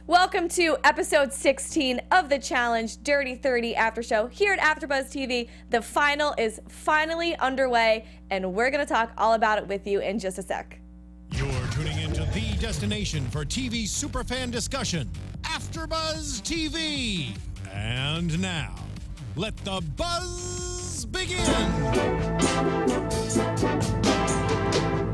Welcome to episode 16 of the challenge, Dirty 30 After Show here at AfterBuzz TV. The final is finally underway, and we're going to talk all about it with you in just a sec. You're tuning into the destination for TV superfan discussion, AfterBuzz TV. And now, let the buzz begin.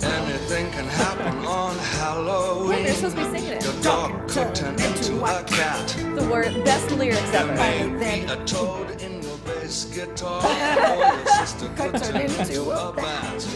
Anything can happen on Halloween. Hey, they're supposed to be singing it. Your dog could turn into a cat. The best lyrics ever. Maybe a toad in your bass guitar. Or your sister could turn into a bat.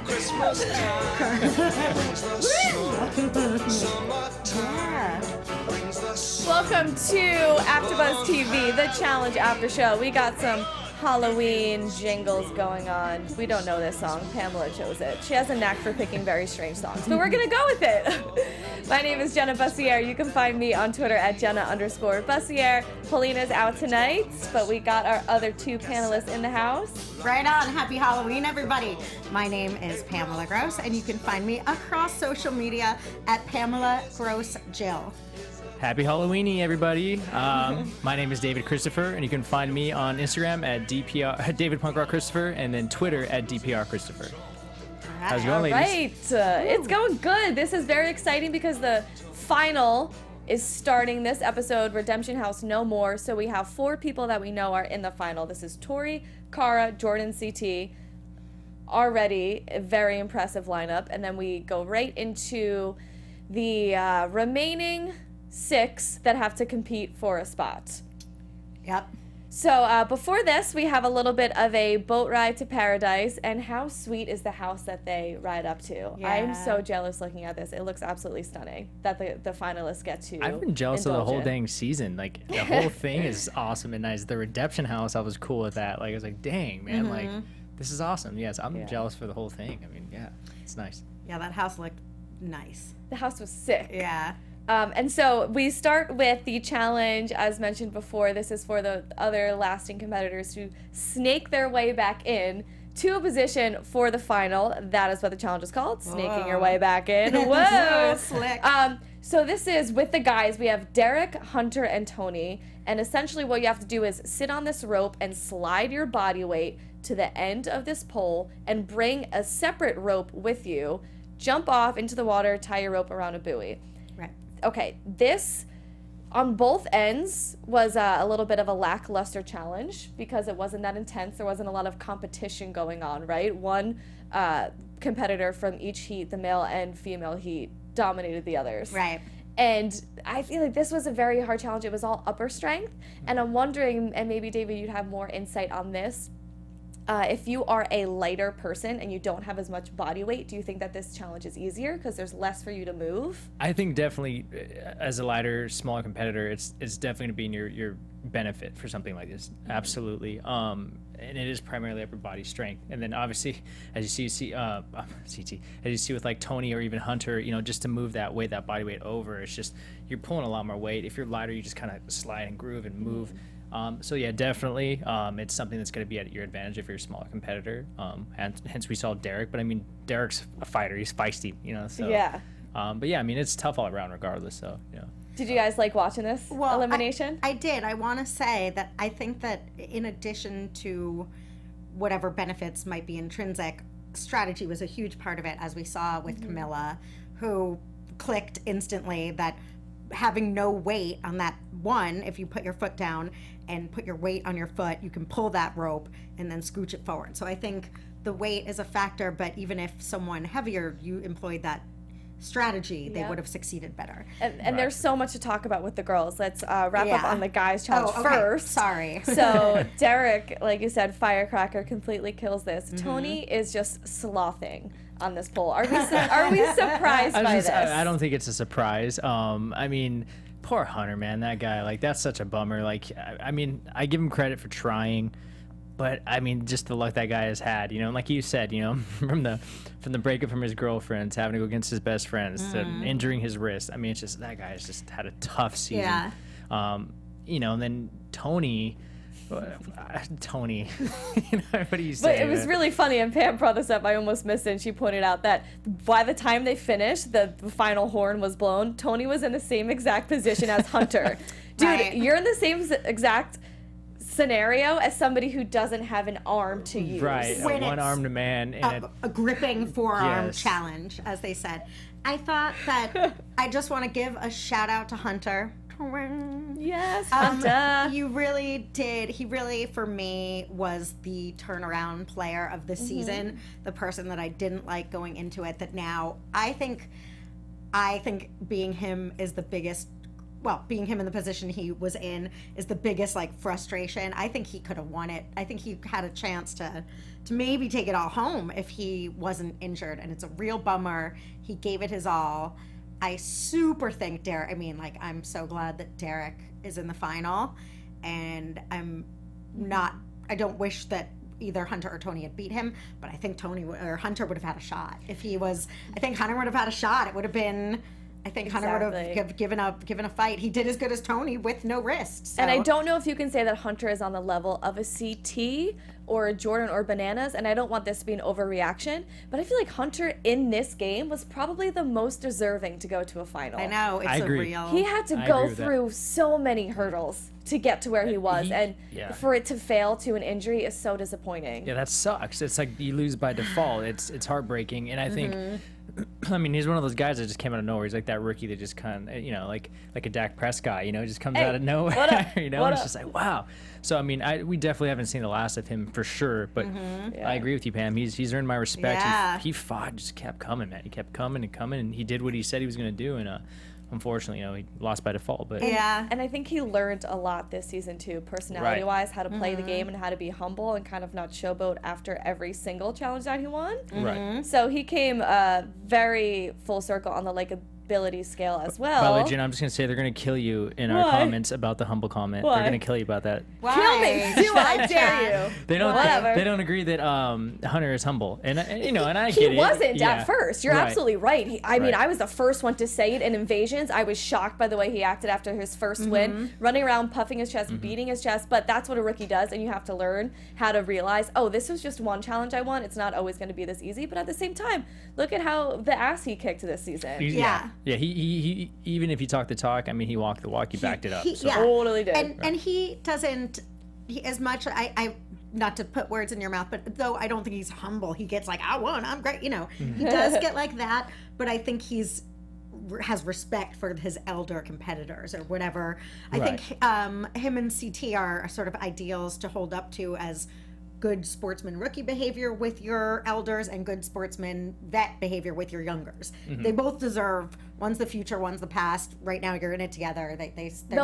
Christmas time brings the snow. Summertime brings the sun. Welcome to AfterBuzz TV, the challenge after show. We got some Halloween jingles going on. We don't know this song. Pamela chose it. She has a knack for picking very strange songs, but we're gonna go with it. My name is Jenna Bussiere. You can find me on Twitter at Jenna_Bussiere. Paulina's out tonight, but we got our other two panelists in the house. Right on. Happy Halloween, everybody. My name is Pamela Gross, and you can find me across social media at Pamela Gross Jill. Happy Halloweeny, everybody. My name is David Christopher, and you can find me on Instagram at David Punk Rock Christopher, and then Twitter at DPR Christopher. How's it going, ladies? Right. It's going good. This is very exciting because the final is starting this episode, Redemption House No More. So we have 4 people that we know are in the final. This is Tori, Cara, Jordan, CT. Already a very impressive lineup. And then we go right into the remaining 6 that have to compete for a spot. Yep. So before this, we have a little bit of a boat ride to paradise, and how sweet is the house that they ride up to? Yeah. I'm so jealous looking at this. It looks absolutely stunning that the finalists get to I've been jealous of the whole indulge in. dang season. Like, the whole thing is awesome and nice. The Redemption House, I was cool with that. Like, I was like, dang, man, like, this is awesome. Yes, I'm jealous for the whole thing. I mean, yeah, it's nice. Yeah, that house looked nice. The house was sick. Yeah. And so we start with the challenge, as mentioned before. This is for the other lasting competitors to snake their way back in to a position for the final. That is what the challenge is called, snaking your way back in. Whoa! Slick. So this is with the guys. We have Derek, Hunter, and Tony. And essentially what you have to do is sit on this rope and slide your body weight to the end of this pole and bring a separate rope with you. Jump off into the water, tie your rope around a buoy. Right. Okay, this on both ends was a little bit of a lackluster challenge because it wasn't that intense. There wasn't a lot of competition going on, right? One competitor from each heat, the male and female heat, dominated the others. Right. And I feel like this was a very hard challenge. It was all upper strength. And I'm wondering, and maybe David, you'd have more insight on this, if you are a lighter person and you don't have as much body weight, do you think that this challenge is easier because there's less for you to move? I think definitely, as a lighter, smaller competitor, it's definitely going to be in your benefit for something like this. Absolutely. And it is primarily upper body strength. And then obviously, as you see, CT, as you see with like Tony or even Hunter, you know, just to move that weight, that body weight over, it's just, you're pulling a lot more weight. If you're lighter, you just kind of slide and groove and move. So yeah, definitely, it's something that's going to be at your advantage if you're a smaller competitor. And hence we saw Derek, but I mean, Derek's a fighter. He's feisty, you know, so. Yeah. But yeah, I mean, it's tough all around regardless, so, you know. Did you guys like watching this elimination? I did. I want to say that I think that in addition to whatever benefits might be intrinsic, strategy was a huge part of it, as we saw with Camilla, who clicked instantly that having no weight on that one, if you put your foot down and put your weight on your foot, you can pull that rope and then scooch it forward. So I think the weight is a factor, but even if someone heavier, you employed that strategy, they would have succeeded better. And there's so much to talk about with the girls. Let's wrap up on the guys challenge first. Sorry. So Derek, like you said, firecracker, completely kills this. Tony is just slothing on this pole. Are we surprised by this? I don't think it's a surprise. I mean, poor Hunter, man, that guy, like, that's such a bummer. Like, I mean, I give him credit for trying, but I mean, just the luck that guy has had, you know, like you said, you know, from the breakup from his girlfriend to having to go against his best friends to injuring his wrist. I mean, it's just, that guy has just had a tough season. Yeah. You know, and then Tony, Tony. What do you say? But it was man? really funny, and Pam brought this up. I almost missed it. And she pointed out that by the time they finished, the final horn was blown. Tony was in the same exact position as Hunter. Dude, Right. you're in the same exact scenario as somebody who doesn't have an arm to use. Right, When a it's one-armed man and A gripping forearm Yes. challenge, as they said. I thought that I just want to give a shout out to Hunter. Yes, Hunter. You really did. He really, for me, was the turnaround player of the season. The person that I didn't like going into it. That now I think being him is the biggest. Well, being him in the position he was in is the biggest like frustration. I think he could have won it. I think he had a chance to maybe take it all home if he wasn't injured. And it's a real bummer. He gave it his all. I super think Derek. I mean, like, I'm so glad that Derek is in the final, and I don't wish that either Hunter or Tony had beat him, but I think Hunter would have had a shot if he was. I think Hunter would have had a shot. It would have been. I think Hunter would have given a fight. He did as good as Tony with no wrist. So. And I don't know if you can say that Hunter is on the level of a CT or a Jordan or Bananas, and I don't want this to be an overreaction, but I feel like Hunter in this game was probably the most deserving to go to a final. I know, it's I a agree. real. He had to I go agree with that. through so many hurdles to get to where he was, and for it to fail to an injury is so disappointing. yeah, that sucks. It's like you lose by default. It's heartbreaking, and I think. I mean, he's one of those guys that just came out of nowhere. He's like that rookie that just kind of, like a Dak Prescott, just comes out of nowhere, what up? and What it's up? just like, wow. So, I mean, we definitely haven't seen the last of him for sure, but I agree with you, Pam. He's earned my respect. Yeah. He fought, just kept coming, man. He kept coming and coming, and he did what he said he was going to do, and unfortunately, he lost by default. But Yeah. And I think he learned a lot this season too, personality-wise, how to play the game and how to be humble and kind of not showboat after every single challenge that he won. Right. So he came very full circle on the likability scale as well. By the way, Jen, I'm just going to say they're going to kill you in our Why? comments about the humble comment. Why? They're going to kill you about that. Kill me! Do I dare you? They don't. Whatever. They don't agree that Hunter is humble, and I He get it. wasn't Yeah. at first. You're Right. absolutely right. I mean, Right. I was the first one to say it in Invasions. I was shocked by the way he acted after his first win, running around, puffing his chest, beating his chest. But that's what a rookie does, and you have to learn how to realize, oh, this was just one challenge I won. It's not always going to be this easy. But at the same time, look at how the ass he kicked this season. Yeah. Yeah. He even if he talked the talk, I mean, he walked the walk. He backed it up. So. Yeah. Totally did. And he doesn't, as much, I not to put words in your mouth, but though I don't think he's humble, he gets like, I won, I'm great, He does get like that, but I think has respect for his elder competitors or whatever. I Right. think him and CT are sort of ideals to hold up to as good sportsman rookie behavior with your elders and good sportsman vet behavior with your youngers. They both deserve, one's the future, one's the past. Right now you're in it together. They're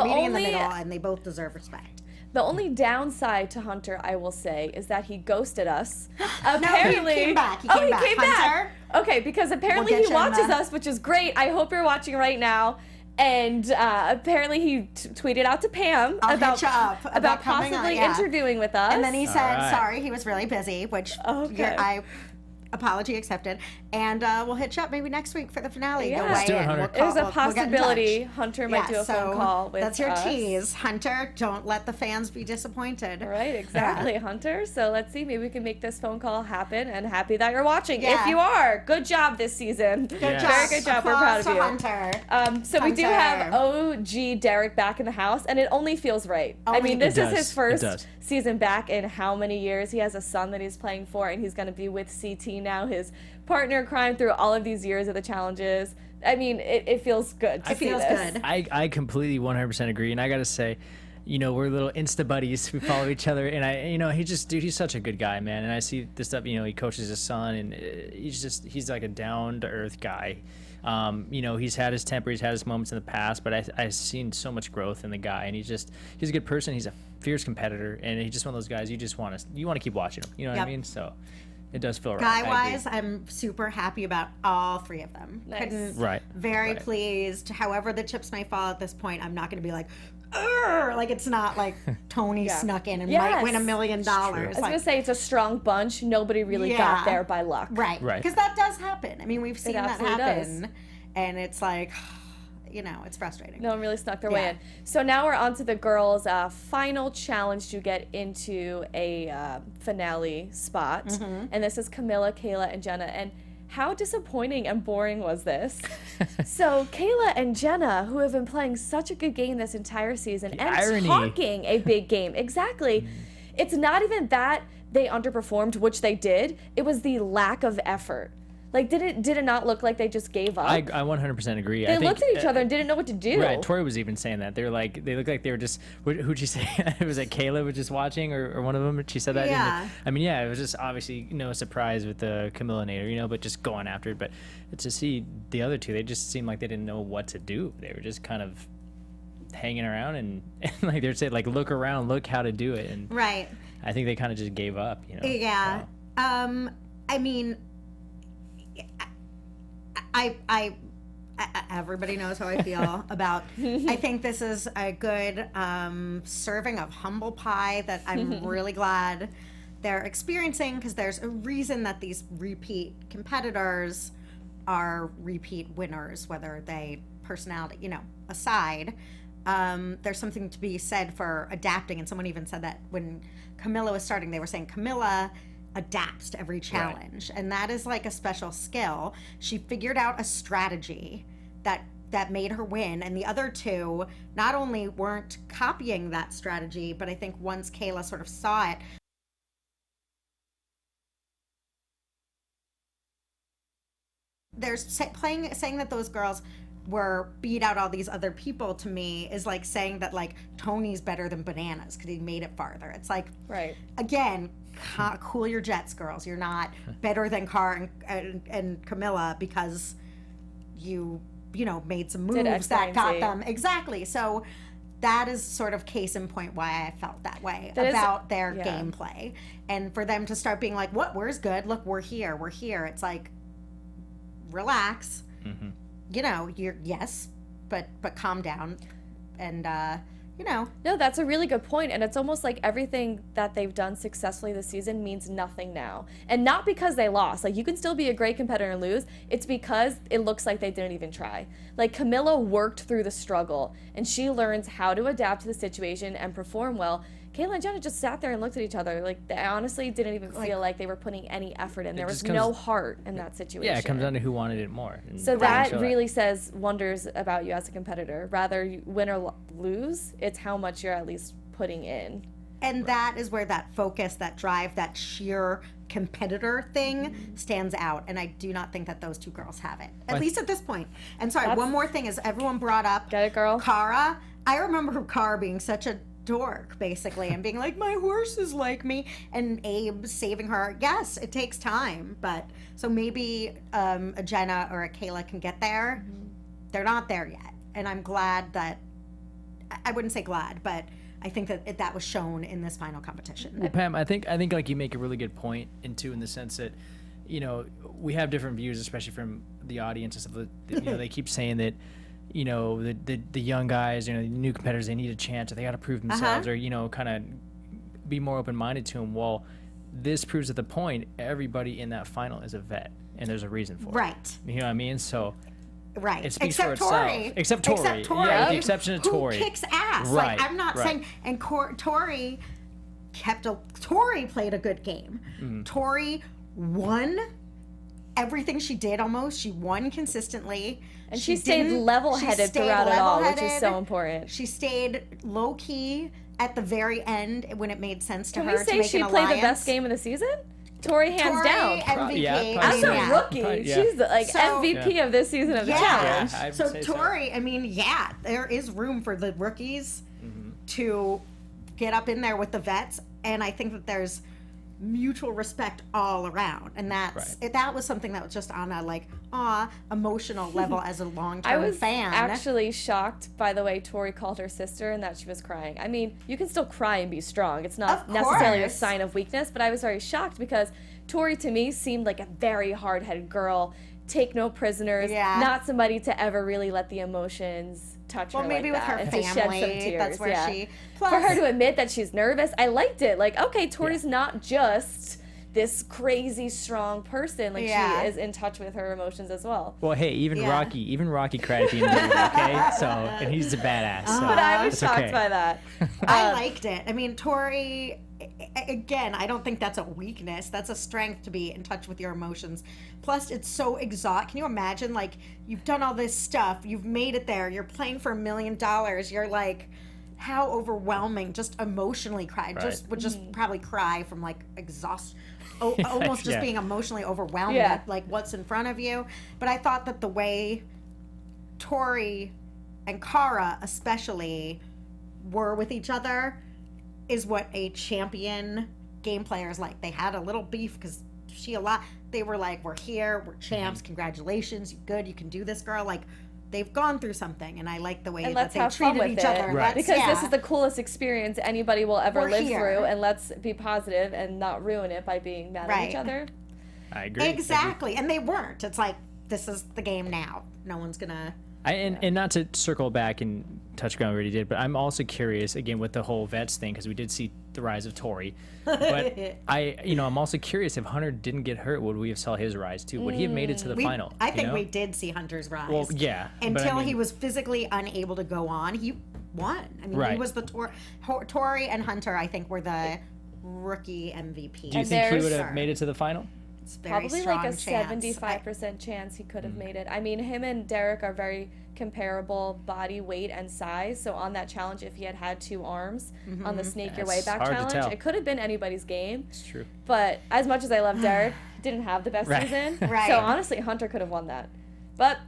meeting in the middle, and they both deserve respect. The only downside to Hunter, I will say, is that he ghosted us. Apparently, he came back. He came back. Hunter? Okay, because apparently We'll he get you in watches the- us, which is great. I hope you're watching right now. And apparently he tweeted out to Pam I'll about hit you up about coming possibly on, yeah. interviewing with us. And then he said, right. sorry, he was really busy, which Okay. apology accepted. And we'll hit you up maybe next week for the finale. Yeah. Go Let's weigh do it, in. Hunter. There's a we'll get in possibility touch. Hunter might do a phone call with that's your us. tease. Hunter, don't let the fans be disappointed. Right, exactly, Hunter. So let's see, maybe we can make this phone call happen, and happy that you're watching. Yeah. If you are, good job this season. Good Yes. job. Very good job. We're proud Applause of to you. Hunter. So we do have Hunter. OG Derek back in the house, and it only feels right. I Only- mean, this It is does. his It first does. season back in how many years? He has a son that he's playing for, and he's going to be with CT now, his partner in crime through all of these years of the challenges. I mean, it feels good to It see feels this. good. I completely 100% agree, and I gotta say, we're little Insta buddies. We follow each other, and he's such a good guy, man. And I see this stuff. He coaches his son, and he's like a down to earth guy. He's had his temper, he's had his moments in the past, but I've seen so much growth in the guy, and he's a good person. He's a fierce competitor, and he's just one of those guys you want to keep watching him. You know what I Yep. mean? So it does feel right. Guy I agree. wise, I'm super happy about all three of them. Nice. Right. Very Right. pleased. However, the chips may fall at this point, I'm not going to be like, "Urgh," like it's not like Tony Yeah. snuck in and Yes. might win $1 million. I was going to say it's a strong bunch. Nobody really got Yeah. there by luck. Right. Right. Because that does happen. I mean, we've seen that absolutely happen. And it's like, it's frustrating. No one really snuck their way Yeah. in. So now we're on to the girls' final challenge to get into a finale spot. Mm-hmm. And this is Camilla, Kayla, and Jenna. And how disappointing and boring was this? So Kayla and Jenna, who have been playing such a good game this entire season and irony. talking a big game. Exactly. It's not even that they underperformed, which they did. It was the lack of effort. Like, did it not look like they just gave up? I 100% agree. They I think, looked at each other and didn't know what to do. Right, Tori was even saying that. They looked like they were just, who'd she say? It was like Kayla was just watching, or one of them, she said that. Yeah. I mean, yeah, it was just obviously no surprise with the Camilla Nader, but just going after it. But to see the other two, they just seemed like they didn't know what to do. They were just kind of hanging around and like they're saying, like, look around, look how to do it. And Right. I think they kind of just gave up, Yeah. So. I mean, I everybody knows how I feel about. I think this is a good serving of humble pie that I'm really glad they're experiencing, because there's a reason that these repeat competitors are repeat winners, whether they personality, aside. There's something to be said for adapting, and someone even said that when Camilla was starting, they were saying Camilla adapts to every challenge, and that is like a special skill. She figured out a strategy that made her win, and the other two not only weren't copying that strategy, but I think once Kayla sort of saw it, there's saying that those girls were beat out all these other people, to me is like saying that like Tony's better than Bananas because he made it farther. It's like, Right. again, cool your jets, girls. You're not better than Cara and Camilla because you made some Did X, moves Y, that and got Z. them. Exactly. So that is sort of case in point why I felt that way That is- about their yeah. gameplay. And for them to start being like, what, where's good? Look, we're here. It's like, relax. Mm-hmm. You're, yes, but calm down. And, No, that's a really good point, and it's almost like everything that they've done successfully this season means nothing now. And not because they lost. Like, you can still be a great competitor and lose. It's because it looks like they didn't even try. Like, Camilla worked through the struggle, and she learns how to adapt to the situation and perform well. Kayla and Jenna just sat there and looked at each other. Like, they honestly didn't even feel like they were putting any effort in. There was just comes- no heart in that situation. Yeah, it comes down to who wanted it more. And So they that showed really says wonders about you as a competitor. Rather you win or lose, it's how much you're at least putting in. and that is where that focus, that drive, that sheer competitor thing stands out. And I do not think that those two girls have it, at least at this point. And sorry, one more thing is everyone brought up Get it, girl? Cara. I remember Cara being such a dork, basically, and being like, my horse is like me, and Abe saving her. Yes, it takes time, but so maybe a Jenna or a Kayla can get there. They're not there yet, and I'm glad that, I wouldn't say glad, but I think that that was shown in this final competition. Well, Pam, I think like you make a really good point in the sense that, we have different views, especially from the audience and stuff. They keep saying that, the young guys, the new competitors, they need a chance, or they got to prove themselves, or kind of be more open-minded to them. Well, this proves at the point everybody in that final is a vet, and there's a reason for it. Right. You know what I mean? So. Right. It speaks Except for Tori. itself. Except Tori. Yeah, with the exception of Tori. Who kicks ass. Right, Like, I'm not right. saying, and Tori Tori played a good game. Mm-hmm. Tori won everything she did almost. She won consistently. And she stayed level-headed throughout it all, which is so important. She stayed low-key at the very end when it made sense to Can her we to say make she an played alliance. the best game of the season? Tori, hands Tori, down. MVP. Yeah, As a yeah. rookie, Probably, yeah. she's like So- MVP of this season of the challenge. Yeah, I would So say so. Tori, I mean, yeah, there is room for the rookies to get up in there with the vets, and I think that there's mutual respect all around, and that was something that was just on a emotional level as a I long-term was fan. actually shocked by the way Tori called her sister and that she was crying. I mean, you can still cry and be strong. It's not Of necessarily a course. sign of weakness, but I was very shocked because Tori to me seemed like a very hard-headed girl, take no prisoners, Yeah. not somebody to ever really let the emotions touch Well, her maybe like with that her and to shed some family, tears. that's where she- For plus- her to admit that she's nervous, I liked it. Like, okay, Tori's not just this crazy strong person. Like Yeah. she is in touch with her emotions as well. Well, hey, even Yeah. Rocky cried at the end of the movie, okay? So, and he's a badass. So But I was it's shocked okay. by that. I liked it. I mean, Tori, again, I don't think that's a weakness. That's a strength to be in touch with your emotions. Plus, it's so exhausting. Can you imagine, like, you've done all this stuff, you've made it there, you're playing for $1 million, you're like, how overwhelming, just emotionally cry. Right. Would just probably cry from, like, almost just Yeah. being emotionally overwhelmed Yeah. at, like, what's in front of you. But I thought that the way Tori and Kara especially were with each other is what a champion game player is like. They had a little beef because they were like, we're here, we're champs, congratulations, you're good, you can do this, girl. Like, they've gone through something, and I like the way And that let's they have fun treated with each it. other. Right. Because this yeah. is the coolest experience anybody will ever We're live here. through, and let's be positive and not ruin it by being mad at each Right. other. I agree. Exactly. And they weren't. It's like, this is the game now. No one's gonna And not to circle back and touch on what we already did, but I'm also curious again with the whole vets thing because we did see the rise of Tori. But I'm also curious if Hunter didn't get hurt, would we have saw his rise too? Would he have made it to the final? I you think know? we did see Hunter's rise. Well, yeah, but I Until he mean- was physically unable to go on, he won. I mean, he Right. was the Tori and Hunter. I think were the rookie MVP. Do you And think he there's- would have made it to the final? It's very Probably strong like a chance. 75% chance he could have made it. I mean, him and Derek are very comparable body, weight, and size. So on that challenge, if he had had 2 arms on the Snake Your Way That's Back hard to challenge, tell. it could have been anybody's game. It's true. But as much as I love Derek, didn't have the best Right. season. Right. So honestly, Hunter could have won that. But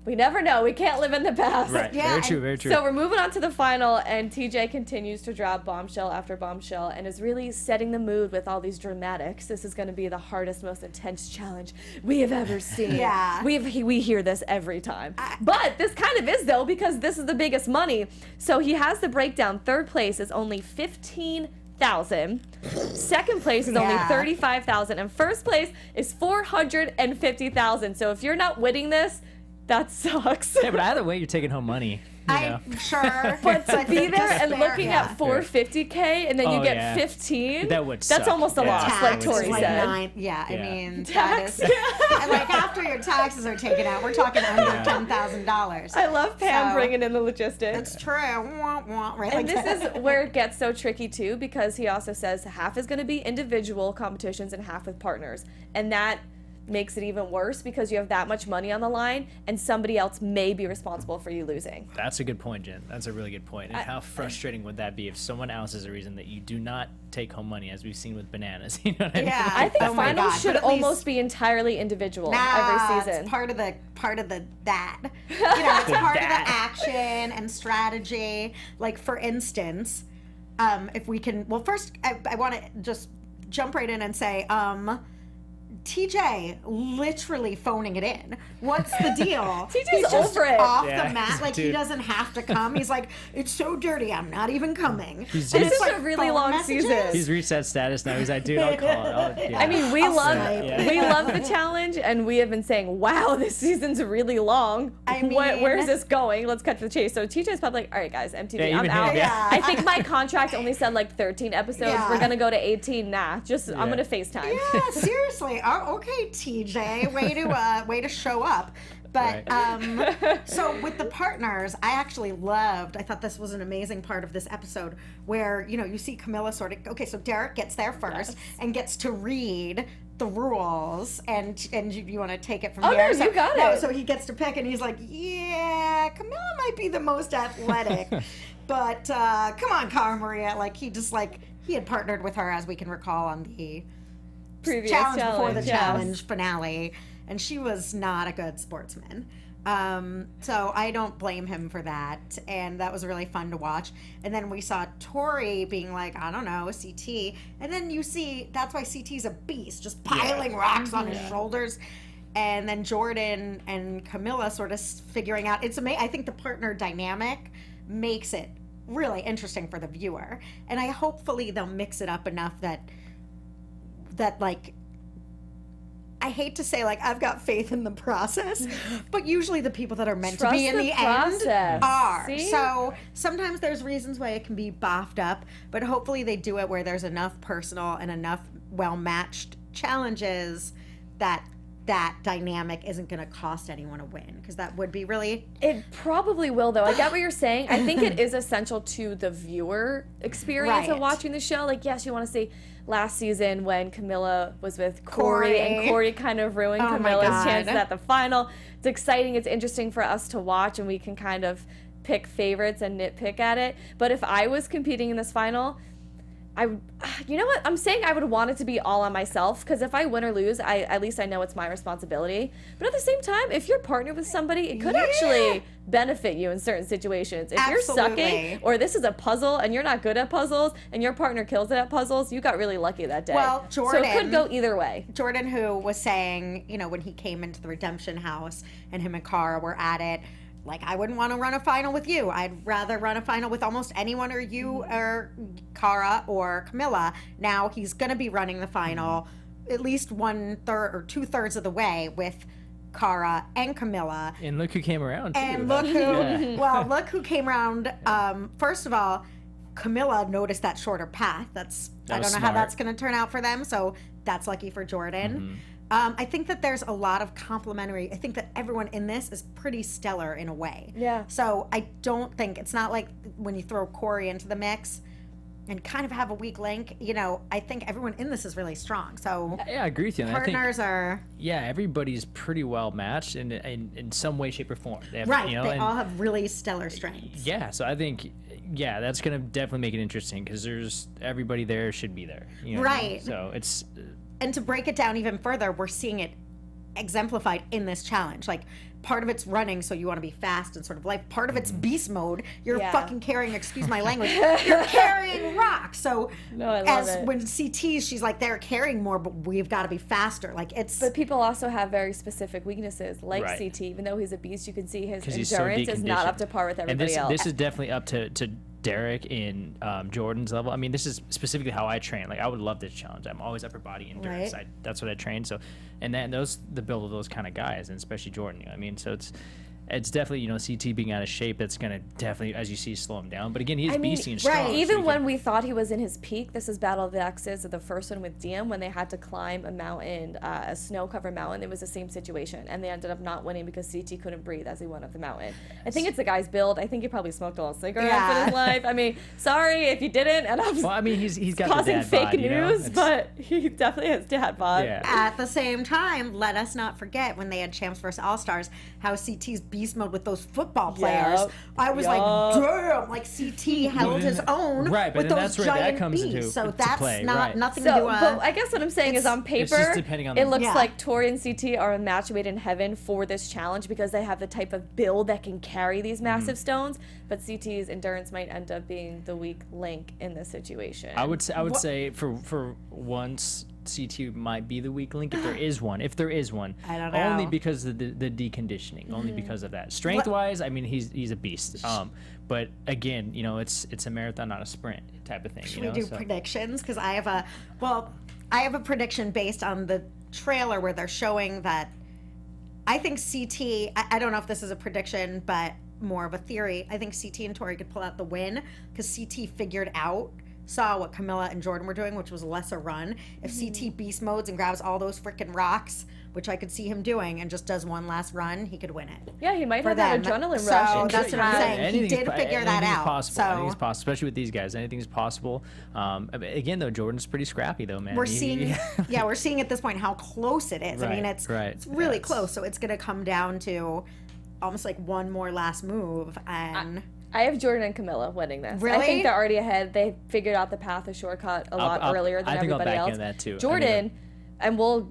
we never know. We can't live in the past. Right. Yeah, very and true. Very true. So we're moving on to the final, and TJ continues to drop bombshell after bombshell and is really setting the mood with all these dramatics. This is going to be the hardest, most intense challenge we have ever seen. Yeah. We hear this every time. But this kind of is, though, because this is the biggest money. So he has the breakdown. Third place is only 15,000. Second place is only Yeah. 35,000. And first place is 450,000. So if you're not winning this, that sucks. yeah, but either way, you're taking home money. You know? I'm sure. But to I be think there just and fair- looking yeah. at 450K and then you Oh, get yeah. 15, That would that's suck. almost a Yeah. loss, Tax like is Tori like said. 9. Yeah, I Yeah. mean, Tax. that is like after your taxes are taken out, we're talking under $10,000. I love Pam So- bringing in the logistics. It's true. Wah, wah, right? And like this that. is where it gets so tricky too, because he also says half is going to be individual competitions and half with partners. And that makes it even worse because you have that much money on the line and somebody else may be responsible for you losing. That's a good point, Jen. That's a really good point. And how frustrating would that be if someone else is the reason that you do not take home money, as we've seen with bananas? You know what I mean? Yeah. I think Oh my finals God, should but at least- almost be entirely individual Nah, every season. It's part of the that. You know, it's part of the action and strategy. Like for instance, if we can first I want to just jump right in and say, TJ literally phoning it in. What's the deal? TJ's He's just over it. off Yeah, the mat, like he dude. doesn't have to come. He's like, it's so dirty, I'm not even coming. He's And just- it's This is a really phone long messages. season. He's reached that status now. He's like, dude, I'll call it. Yeah. I mean, we I'll love snipe. Yeah. we love the challenge, and we have been saying, "Wow, this season's really long. I mean- Where's this going? Let's cut to the chase." So TJ's probably like, "All right, guys, MTV, Yeah, I'm even out. him, yeah. I think my contract only said like 13 episodes. Yeah. We're gonna go to 18. Nah, just I'm Yeah. gonna FaceTime." Yeah, seriously. Oh, okay, TJ, way to show up. But so with the partners, I actually loved. I thought this was an amazing part of this episode where you see Camilla sort of. Okay, so Derek gets there first and gets to read the rules, and you want to take it from Oh, here. no, you got it. So he gets to pick, and he's like, yeah, Camilla might be the most athletic, but come on, Cara Maria. Like he had partnered with her, as we can recall on the Previous challenge before the yes. challenge finale, and she was not a good sportsman. So I don't blame him for that, and that was really fun to watch. And then we saw Tori being like, I don't know, CT, and then you see that's why CT's a beast, just piling rocks on his shoulders. And then Jordan and Camilla sort of figuring out. It's amazing. I think the partner dynamic makes it really interesting for the viewer, and hopefully they'll mix it up enough that like I hate to say, like, I've got faith in the process, but usually the people that are meant to Trust be in the the process. end are. See? So sometimes there's reasons why it can be boffed up, but hopefully they do it where there's enough personal and enough well-matched challenges that dynamic isn't going to cost anyone a win, because that would be really... It probably will, though. I get what you're saying. I think it is essential to the viewer experience of Right. watching the show. Like, yes, you want to see last season when Camilla was with Corey, and Corey. Corey kind of ruined Oh my Camilla's God. chances at the final. It's exciting. It's interesting for us to watch, and we can kind of pick favorites and nitpick at it. But if I was competing in this final... you know what? I'm saying I would want it to be all on myself, because if I win or lose, at least I know it's my responsibility. But at the same time, if you're partnered with somebody, it could actually benefit you in certain situations. If you're Absolutely. sucking, or this is a puzzle and you're not good at puzzles, and your partner kills it at puzzles, you got really lucky that day. Well, so it could Jordan- go either way. Jordan, who was saying, you know, when he came into the Redemption House and him and Cara were at it, like, I wouldn't want to run a final with you. I'd rather run a final with almost anyone, or you or Cara or Camilla. Now he's going to be running the final at least 1/3 or 2/3 of the way with Cara and Camilla. And look who came around, too. And look who, Yeah. well, look who came around. First of all, Camilla noticed that shorter path. I That don't know was how smart. that's going to turn out for them. So that's lucky for Jordan. I think that there's a lot of complimentary. I think that everyone in this is pretty stellar in a way. Yeah. So I don't think it's not like when you throw Corey into the mix and kind of have a weak link. You know, I think everyone in this is really strong. So Yeah, I agree with you. And I think, partners are yeah, everybody's pretty well matched in some way, shape, or form. They have, right. You know, They and- all have really stellar strengths. Yeah, so I think, yeah, that's gonna definitely make it interesting, because there's everybody there should be there. You know what I mean? Right. So it's And to break it down even further, we're seeing it exemplified in this challenge. Like, part of it's running, so you want to be fast and sort of like, part of it's beast mode. You're Yeah. fucking carrying, excuse my language, you're carrying rocks. So No, I love as it. when CTs, she's like, they're carrying more, but we've got to be faster. Like, it's But people also have very specific weaknesses, like Right. CT. Even though he's a beast, you can see his 'cause he's so endurance is not up deconditioned. to par with and everybody else. this is definitely up to Derek in Jordan's level. I mean, this is specifically how I train. Like, I would love this challenge. I'm always upper body endurance. Right. That's what I train. So, and then the build of those kind of guys, and especially Jordan. You know what I mean, so it's definitely, you know, CT being out of shape, that's gonna definitely, as you see, slow him down. But again, he's beastie and strong. right. so Even he when can- we thought he was in his peak, this is Battle of the Exes, the first one with Diem, when they had to climb a mountain, a snow-covered mountain. It was the same situation, and they ended up not winning because CT couldn't breathe as he went up the mountain. I think it's the guy's build. I think he probably smoked a lot of cigarettes Yeah. in his life. I mean, sorry if you didn't, and I'm well, I mean, he's got the causing dad fake bod, you know? news, It's- but he definitely has dad bod. yeah. at the same time, let us not forget when they had Champs vs. All-Stars, how CT's beast mode with those football players. Yup. I was Yup. like, damn, like CT held his own Right, but with then those that's where that giant comes beasts. into- So to that's play, not right. nothing So, to but I guess what I'm saying is, on paper, just depending on it the- looks Yeah. like Tori and CT are a match made in heaven for this challenge, because they have the type of build that can carry these Mm-hmm. massive stones. But CT's endurance might end up being the weak link in this situation. I would say for once, CT might be the weak link, if there is one. If there is one, I don't only know. because of the deconditioning, only because of that. Strength wise, I mean, he's a beast. But again, you know, it's a marathon, not a sprint type of thing. Should you know, we do so. predictions? Because I have a prediction based on the trailer where they're showing that I think CT, I don't know if this is a prediction, but more of a theory. I think CT and Tori could pull out the win because CT saw what Camilla and Jordan were doing, which was a lesser run. If CT beast modes and grabs all those freaking rocks, which I could see him doing, and just does one last run, he could win it. yeah, he might for have that them. adrenaline So rush. and that's just what I'm have- saying. He Anything's did po- figure that anything's out, Possible. so- Anything's possible, especially with these guys. Anything's possible. Again, though, Jordan's pretty scrappy, though, man. We're seeing, we're seeing at this point how close it is. I mean, Right, it's right. it's really Yeah, it's- close. So it's going to come down to almost like one more last move, and I have Jordan and Camilla winning this. I Really? think they're already ahead. They figured out the path of shortcut a lot earlier than I think I'll everybody back else. into that, too. I think Jordan, and we'll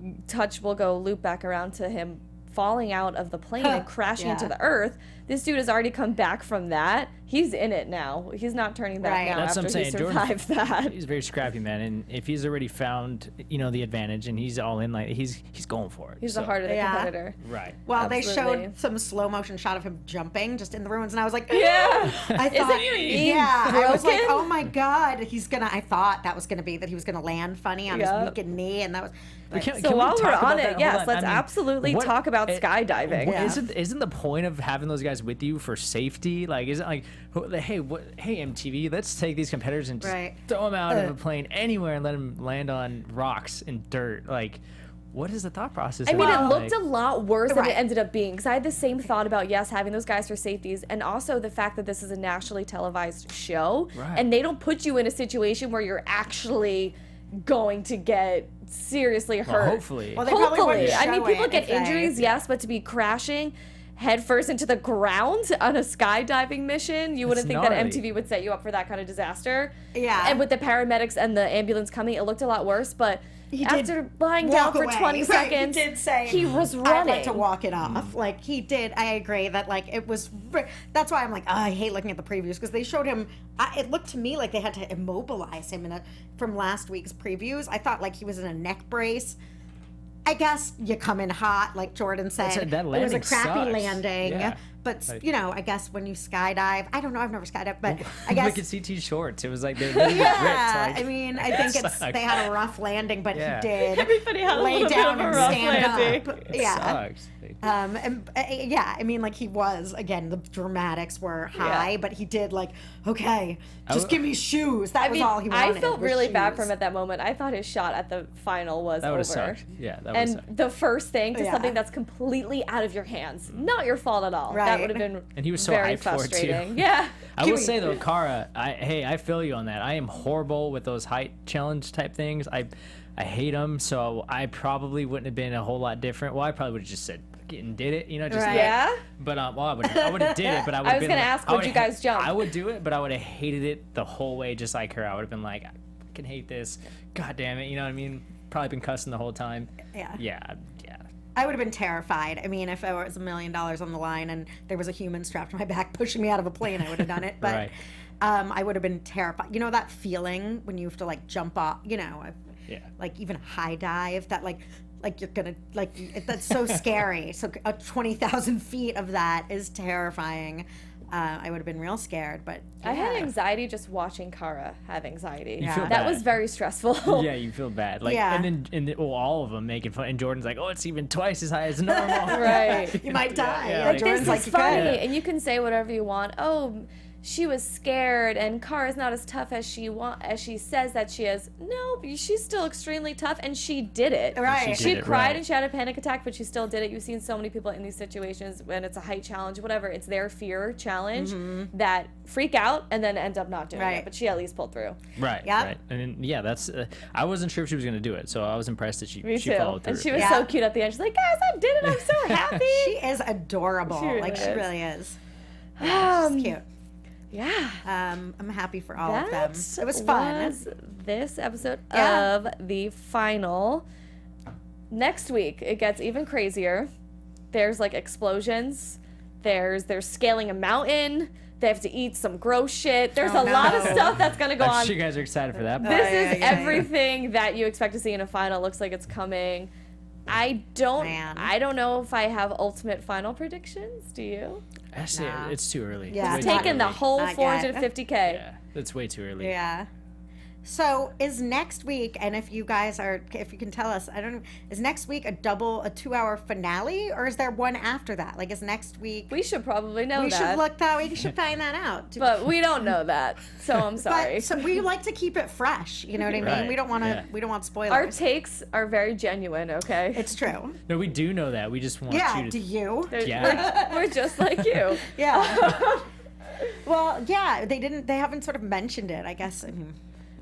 go loop back around to him falling out of the plane and crashing Yeah. into the earth. This dude has already come back from that. he's in it now. He's not turning back Right. now That's what after I'm he saying. survived that. He's very scrappy, man, and if he's already found, the advantage, and he's all in, like he's going for it. He's so. the heart of the Yeah. competitor. Right. Well, they Absolutely. showed some slow motion shot of him jumping just in the ruins, and I was like, Yeah. I thought, your knee yeah, I was like, broken? oh my god, I thought that was gonna be that he was gonna land funny on Yeah. his weakened knee, and that was. So while we're on it, yes, Hold let's absolutely talk about skydiving. Yeah. Isn't the point of having those guys with you for safety? Like, isn't like, hey, MTV, let's take these competitors and just Right. throw them out of a plane anywhere and let them land on rocks and dirt. Like, what is the thought process? I mean, it of that? looked a lot worse than Right. it ended up being. Because I had the same thought about, yes, having those guys for safeties, and also the fact that this is a nationally televised show, Right. and they don't put you in a situation where you're actually going to get seriously hurt. Well, hopefully. Well, they probably Hopefully. wouldn't I mean, show people it get if they- injuries, yes, but to be crashing headfirst into the ground on a skydiving mission, you wouldn't think that gnarly. MTV would set you up for that kind of disaster. Yeah. And with the paramedics and the ambulance coming, it looked a lot worse, but He did after lying down walk for away. 20 Right, seconds, he did say he was I'd running. like to walk it off. Like he did. I agree that like it was. That's why I'm like, I hate looking at the previews because they showed him. It looked to me like they had to immobilize him from last week's previews. I thought like he was in a neck brace. I guess you come in hot, like Jordan said. That it was a landing crappy sucks. landing. Yeah. But Like- I guess when you skydive, I don't know. I've never skydived, but I Look guess at CT shorts. It was like they're literally yeah, ripped. Like, I mean, I think sucks. they had a rough landing, but Yeah. he did Everybody had a lay little bit down of a and rough stand landing. up. It Yeah. sucks. Yeah, I mean, like he was again. The dramatics were high, Yeah. but he did like, okay, just I- give me shoes. That I was mean, all he wanted. I felt was really bad shoes. for him at that moment. I thought his shot at the final was That would over. have sucked. Yeah, that would have And sucked. the first thing to Yeah. something that's completely out of your hands, not your fault at all. That Right. would have been And he was so very hyped for it, too. frustrating. Yeah. I Give will me- say though, Kara, I feel you on that. I am horrible with those height challenge type things. I hate them, so I probably wouldn't have been a whole lot different. Well, I probably would have just said "Fuck it," and did it, just Right. Yeah. But well, I would have did it, but I would. I was gonna ask, would you guys jump? I would do it, but I would have hated it the whole way, just like her. I would have been like, I fucking hate this. God damn it, you know what I mean? Probably been cussing the whole time. Yeah. Yeah. I would have been terrified. I mean, if there was $1 million on the line and there was a human strapped to my back pushing me out of a plane, I would have done it. But Right. I would have been terrified. You know that feeling when you have to like jump off, Yeah. like even high dive, that like you're gonna that's so scary. So 20,000 feet of that is terrifying. I would have been real scared, but I had yeah. anxiety just watching Kara have anxiety. You feel That bad. was very stressful. Yeah, you feel bad. Like, Yeah. and then all of them making fun. And Jordan's like, oh, it's even twice as high as normal. Right. You might die. Yeah, Yeah, like, Jordan's This like, is you funny, could. and you can say whatever you want. Oh, she was scared, and Kara's not as tough as she says that she is. No, she's still extremely tough, and she did it. Right. She She did it, cried right. and she had a panic attack, but she still did it. You've seen so many people in these situations when it's a height challenge, whatever. It's their fear challenge that freak out and then end up not doing Right. it. But she at least pulled through. Right. Yeah. Right. And then, yeah, that's. I wasn't sure if she was gonna do it, so I was impressed that she Me she too. followed through. And she was Yeah. so cute at the end. She's like, guys, I did it. I'm so happy. She is adorable. She really like she is. really is. Yeah, she's cute. Yeah. I'm happy for all of them. That It was fun. was this episode Yeah. of the final. Next week it gets even crazier. There's like explosions. They're scaling a mountain. They have to eat some gross shit. There's Oh, a lot of no. stuff that's gonna go I'm on. sure you guys are excited for that. This part. is yeah. everything that you expect to see in a final. Looks like it's coming. I don't know if I have ultimate final predictions. Do you? Actually, Nah. it's too early. Yeah. It's way too Taking the early. whole Not yet. 450K. Yeah, it's way too early. Yeah. So is next week, and if you can tell us, I don't know, is next week a 2-hour finale, or is there one after that? Like, is next week? We should probably know We that. should look that. We should find that out. But we don't know that, so I'm sorry. But so we like to keep it fresh. You know what I mean? Right, We don't want to. yeah. We don't want spoilers. Our takes are very genuine, okay? It's true. No, we do know that. We just want Yeah. you to. Do you? Yeah. We're just like you. Yeah. Well, yeah. They didn't. They haven't sort of mentioned it. I guess. I mean,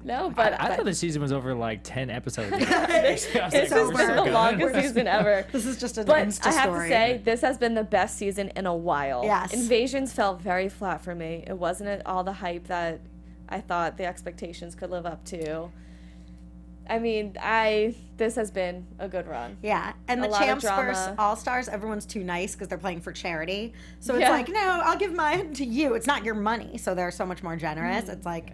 No, but I thought the season was over like 10 episodes. ago. this has been the longest season ever. this is just an But Insta I have story. to say, this has been the best season in a while. Yes. Invasions felt very flat for me. It wasn't all the hype that I thought the expectations could live up to. I mean, this has been a good run. Yeah, and A the lot of Champs drama. versus All Stars, everyone's too nice because they're playing for charity. So it's Yeah. like, no, I'll give mine to you. It's not your money, so they're so much more generous. It's like,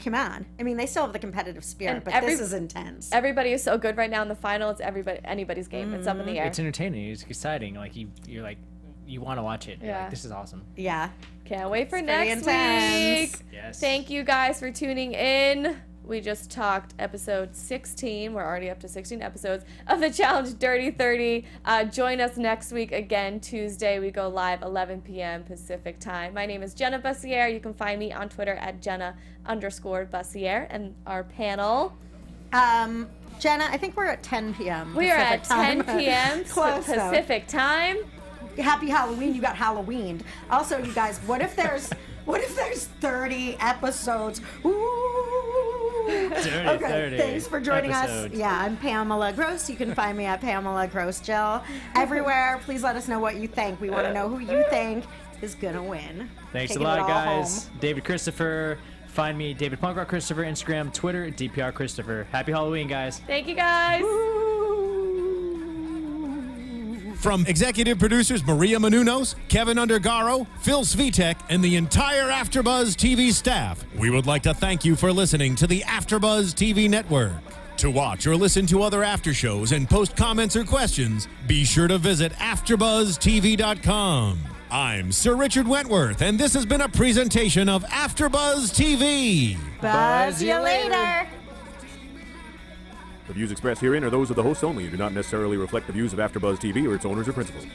come on. I mean, they still have the competitive spirit, And but every- this is intense. Everybody is so good right now in the final. It's anybody's game. It's up in the air. It's entertaining. It's exciting. Like you're like, you want to watch it. You're Yeah. like, this is awesome. Yeah. Can't wait for It's very next intense. week. Yes. Thank you guys for tuning in. We just talked episode 16. We're already up to 16 episodes of the Challenge Dirty 30. Join us next week again, Tuesday. We go live 11 p.m. Pacific time. My name is Jenna Bussiere. You can find me on Twitter at Jenna_Bussiere. And our panel. Jenna, I think we're at 10 p.m. We are at Pacific 10 time. p.m. Close, though. Pacific time. Happy Halloween. You got Halloweened. Also, you guys, what if there's 30 episodes? Ooh. Dirty 30 thanks for joining episodes. us. Yeah, I'm Pamela Gross. You can find me at Pamela Gross Jill. Everywhere, please let us know what you think. We want to know who you think is going to win. Thanks Taking a lot, it all guys. home. David Christopher. Find me, David Punkrock Christopher, Instagram, Twitter, DPR Christopher. Happy Halloween, guys. Thank you guys. From executive producers Maria Menounos, Kevin Undergaro, Phil Svitek, and the entire AfterBuzz TV staff, we would like to thank you for listening to the AfterBuzz TV network. To watch or listen to other after shows and post comments or questions, be sure to visit AfterBuzzTV.com. I'm Sir Richard Wentworth, and this has been a presentation of AfterBuzz TV. Buzz you later. The views expressed herein are those of the hosts only and do not necessarily reflect the views of AfterBuzz TV or its owners or principals.